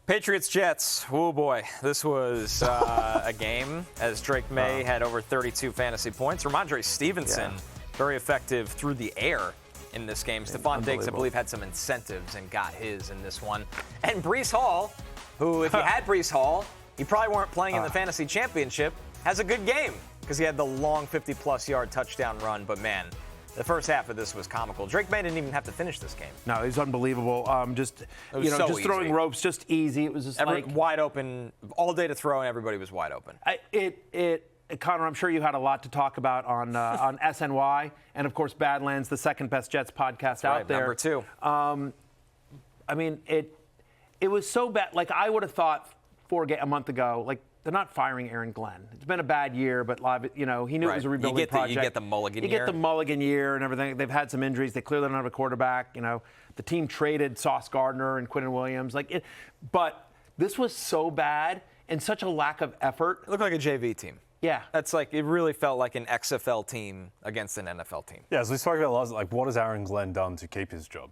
Patriots-Jets, oh boy, this was a game as Drake Maye had over 32 fantasy points. Rhamondre Stevenson, very effective through the air in this game. Stephon Diggs, I believe, had some incentives and got his in this one. And Breece Hall, who, if you had Breece Hall, you probably weren't playing in the fantasy championship, has a good game because he had the long 50-plus yard touchdown run. But, man, the first half of this was comical. Drake Maye didn't even have to finish this game. No, it was unbelievable. Just throwing ropes, just easy. It was just wide open all day to throw, and everybody was wide open. Connor, I'm sure you had a lot to talk about on SNY, and of course Badlands, the second best Jets podcast out there. Number 2. I mean, it was so bad. Like, I would have thought a month ago, like, they're not firing Aaron Glenn. It's been a bad year, but he knew it was a rebuilding project. You get the mulligan year. You get the mulligan year and everything. They've had some injuries. They clearly don't have a quarterback. The team traded Sauce Gardner and Quinnen Williams. But this was so bad and such a lack of effort. It looked like a JV team. Yeah. It really felt like an XFL team against an NFL team. Yeah, as we spoke about last, what has Aaron Glenn done to keep his job?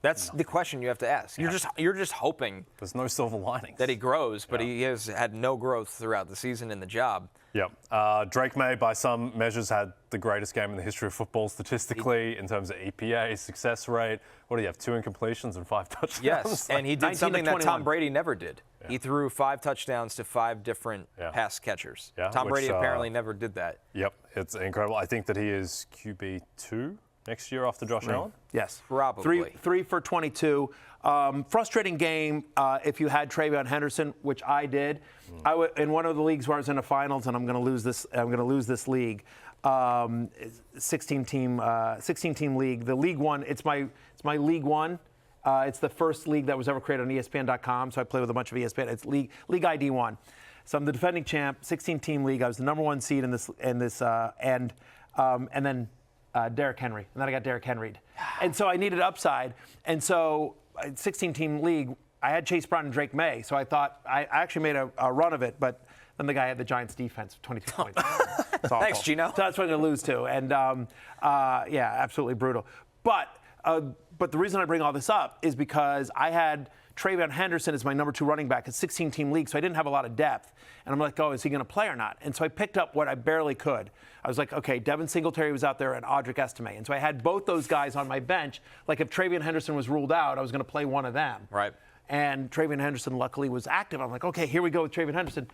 That's the question you have to ask. You're just hoping there's no silver linings that he grows, but he has had no growth throughout the season in the job. Yep. Drake Maye, by some measures, had the greatest game in the history of football statistically in terms of EPA, success rate. What do you have, 2 incompletions and 5 touchdowns? Yes, and he did something that Tom Brady never did. Yeah. He threw 5 touchdowns to 5 different pass catchers. Yeah, Tom Brady apparently never did that. Yep, it's incredible. I think that he is QB2 next year after Josh Allen? Yes. Probably. 3 for 22. Frustrating game if you had Travion Henderson, which I did. In one of the leagues where I was in the finals, and I'm going to lose this league. 16-team league. The League One. It's my League One. It's the first league that was ever created on ESPN.com. So I play with a bunch of ESPN. It's League ID 1. So I'm the defending champ. 16-team league. I was the number 1 seed in this and then Derrick Henry. And then I got Derrick Henry. And so I needed upside. And so 16-team league, I had Chase Brown and Drake Maye. So I thought I actually made a run of it, but then the guy had the Giants defense, 22 points. Thanks, Gino. So that's what I'm going to lose to. And absolutely brutal. But the reason I bring all this up is because I had Travion Henderson as my number 2 running back. It's 16-team league, so I didn't have a lot of depth. And I'm like, is he going to play or not? And so I picked up what I barely could. I was like, okay, Devin Singletary was out there and Audric Estime. And so I had both those guys on my bench. Like, if Travion Henderson was ruled out, I was going to play one of them. Right. And Travion Henderson luckily was active. I'm like, okay, here we go with Travion Henderson.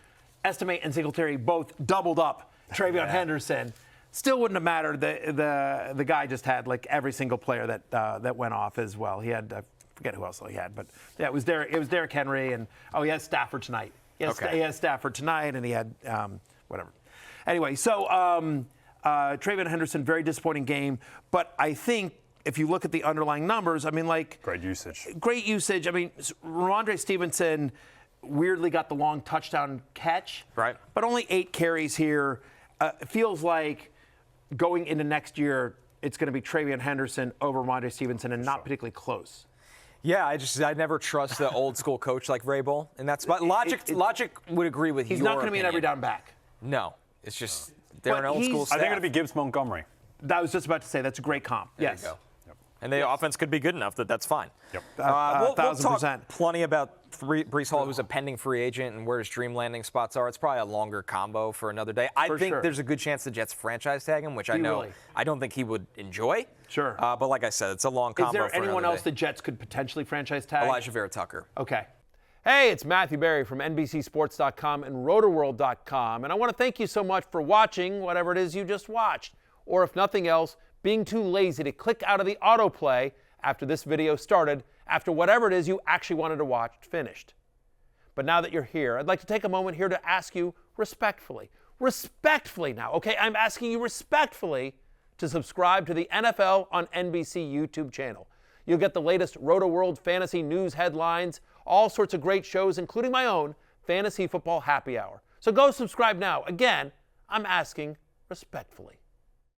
Estime and Singletary both doubled up Travion Henderson. Still wouldn't have mattered. The guy just had like every single player that went off as well. He had I forget who else he had, but yeah, it was Derrick Henry, and he has Stafford tonight. He has Stafford tonight, and he had whatever. Anyway, so Travion Henderson, very disappointing game, but I think if you look at the underlying numbers, I mean, like great usage. I mean, Rhamondre Stevenson weirdly got the long touchdown catch, right? But only 8 carries here. It feels like going into next year, it's going to be Travion Henderson over Rhamondre Stevenson, and not particularly close. Yeah, I never trust the old school coach like Vrabel, and that's but logic would agree with you. He's not going to be an every down back. No, it's just they're an old school staff. I think it'll be Gibbs Montgomery. I was just about to say that's a great comp. There you go. Yep. And the offense could be good enough that's fine. Yep. We'll talk plenty about Breece Hall, who's a pending free agent, and where his dream landing spots are. It's probably a longer combo for another day. I think there's a good chance the Jets franchise tag him, which I know I don't think he would enjoy. Sure. But like I said, it's a long combo for another day. Is there anyone else the Jets could potentially franchise tag? Elijah Vera Tucker. Okay. Hey, it's Matthew Berry from NBCSports.com and RotoWorld.com, and I want to thank you so much for watching whatever it is you just watched, or if nothing else, being too lazy to click out of the autoplay after this video started, after whatever it is you actually wanted to watch finished. But now that you're here, I'd like to take a moment here to ask you respectfully now, okay? I'm asking you respectfully to subscribe to the NFL on NBC YouTube channel. You'll get the latest RotoWorld fantasy news headlines, all sorts of great shows, including my own Fantasy Football Happy Hour. So go subscribe now. Again, I'm asking respectfully.